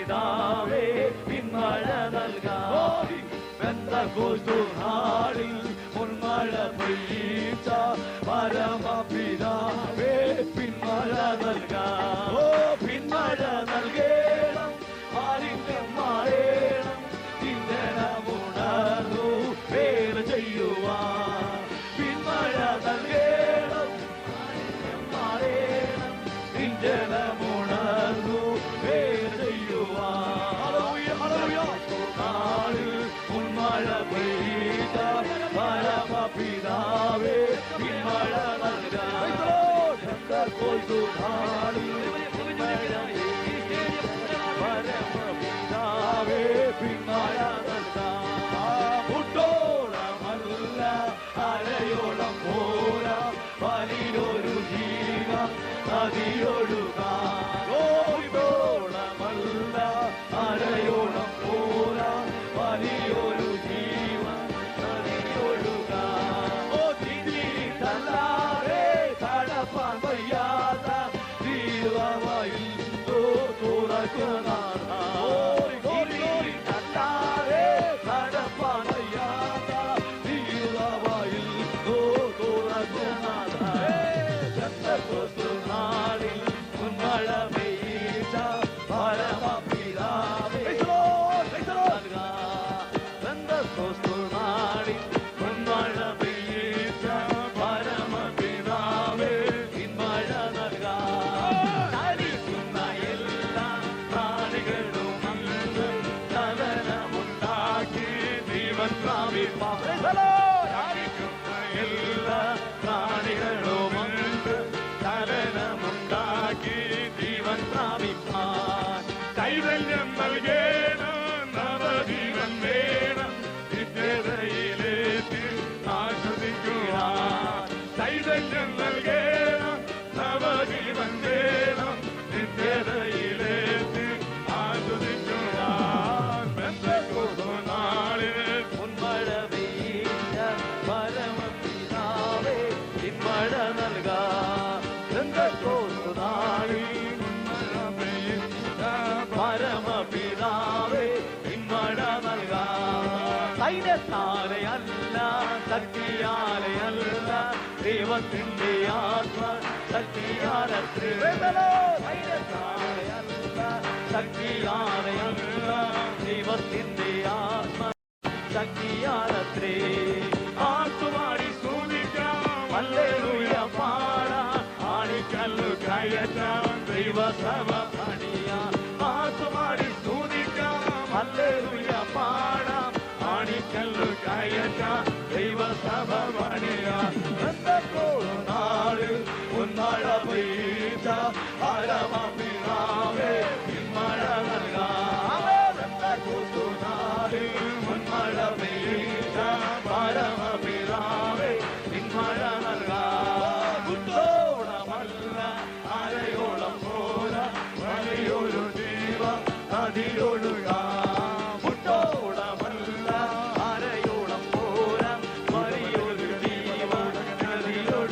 പിതാവേ പിന്മഴ നൽകാം. പെന്തക്കോസ്തുനാളിൽ പൊന്മഴ പെയ്യിച്ച പരമപിതാവേ പിന്മഴ നൽകാം. ഓ പിന്മഴ നൽകേണം, മാലിന്യം മാറേണം, ചിന്തനമുണർന്നു പേര് ചെയ്യുവാൻ. പിന്മഴ നൽകേണം, മാലിന്യം മാറേണം, ചിന്തനമുണർന്നു പേര് ചെയ്യുവാൻ. പൊന്മഴ പെയ്ത പരമപിതാവേ പിന്മഴ നൽകാം. പരമപിതാവേ പിന്മഴ നൽകാം. മുട്ടോളമല്ല അരയോളം പോരാ, വലിയൊരു ജീവ നദിയൊഴുകാം. മുട്ടോളമല്ല അരയോളം പോരാ, വലിയൊരു ജീവ നദിയൊഴുകാം. ഓ തിരിതല്ലാതെ തടപ്പാൻ വയ്യാത്ത ജീവവയിൽ തുറക്കുന്ന തടപ്പാൻ വയ്യാത്ത ജീവവയിൽ തുറക്കുന്ന നാളിൽ മഴ പെയ്ത പരമപിതാവേ നാളിൽ മഴ പെയ്ത പരമപിതാവേ പിന്മഴ നൽകാം. ചലിക്കുന്ന എല്ലാ പ്രാണികളും ചലനമുണ്ടാക്കി ജീവൻ പ്രാപിപ്പാൻ. എല്ലാ പ്രാണികളുമുണ്ട് ചലനമുണ്ടാക്കി ജീവൻ പ്രാപിപ്പാൻ. ചൈതന്യം നൽകേണം, നവജീവൻ വേണം, നിത്യതയിലേക്ക് ആശ്വസിക്കുവാൻ. ചൈതന്യം നൽകേണം, നവജീവൻ വേണം, നിത്യതയിലേക്ക് ആശ്വസിക്കുവാൻ. പെന്തക്കോസ്തുനാളിൽ പൊന്മഴ പെയ്ത പരമപിതാവേ പിന്മഴ നൽകാം. പെന്തക്കോസ്തുനാളിൽ പരമപിതാവേ പിന്മഴ നൽകാം. സൈന്യത്താലെയല്ല ശക്തിയാലെയല്ല, ദൈവത്തിന്റെ ആത്മ ശക്തിയാലത്രേ. സൈന്യത്താലെയല്ല ശക്തിയാലെയല്ല, ദൈവത്തിന്റെ ആത്മ ശക്തിയാലത്രേ. ആട്ടുമാടി സ്തുതിക്കാം, ഹല്ലേലൂയ പാടാം, ആണിക്കല്ലു കയറ്റാം, ദൈവസഭ പണിയാം. ആട്ടുമാടി സ്തുതിക്കാം, ഹല്ലേലൂയ പാടാം, ആണിക്കല്ലു കയറ്റാം, ദൈവസഭ പണിയാം. പെന്തക്കോസ്തുനാളിൽ പൊന്മഴ പെയ്ത പരമപിതാവേ പിന്മഴ നൽകാം. പെന്തക്കോസ്തുനാളിൽ പൊന്മഴ പെയ്ത പരമപിതാവേ പിന്മഴ നൽകാം. കുട്ടോളമല്ല അരയോളം പോരാ, വലിയൊരു ജീവ നദിയൊഴുകാം. മുട്ടോളമല്ല അരയോളം പോരാ, വലിയൊരു ജീവ നദിയൊഴുകാം.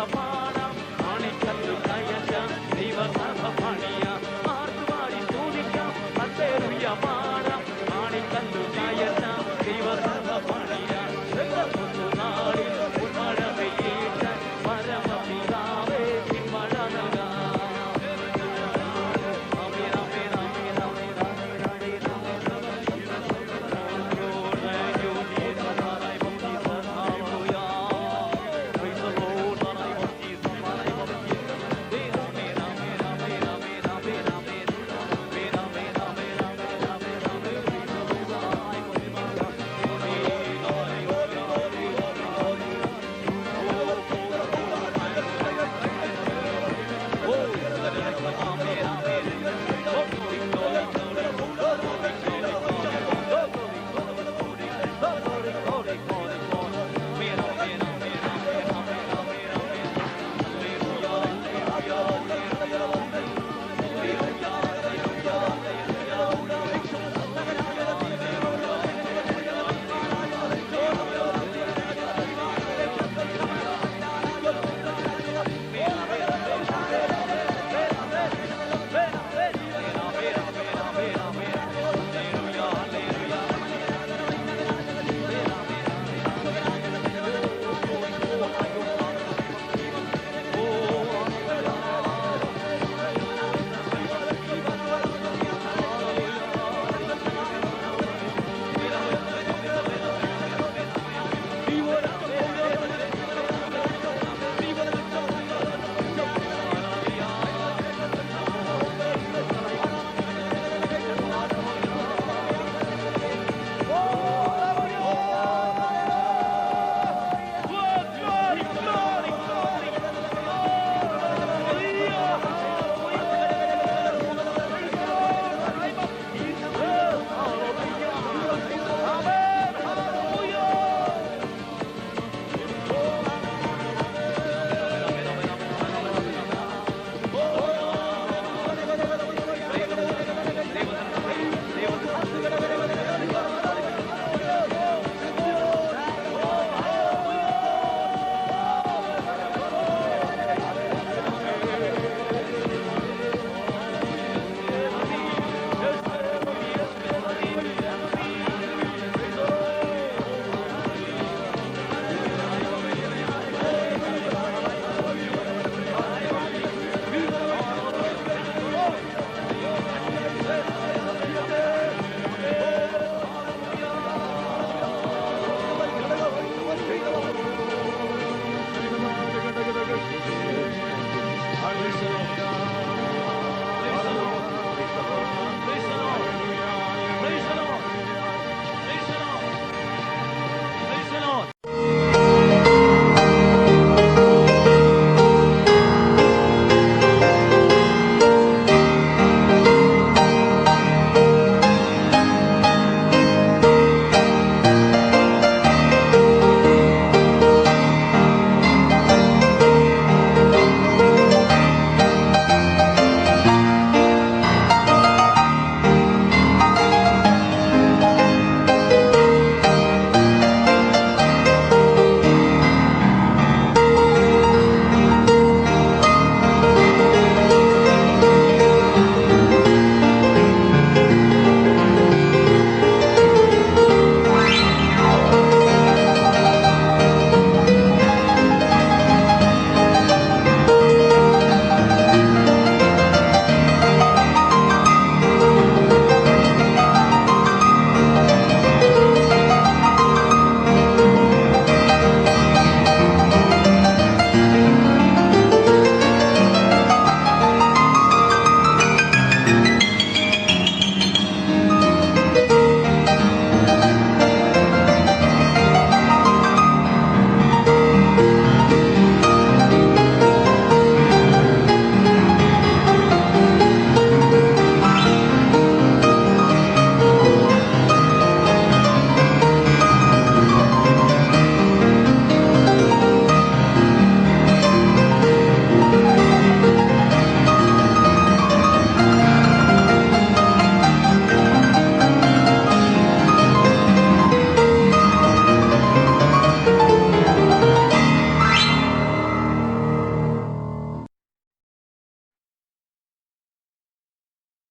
പാട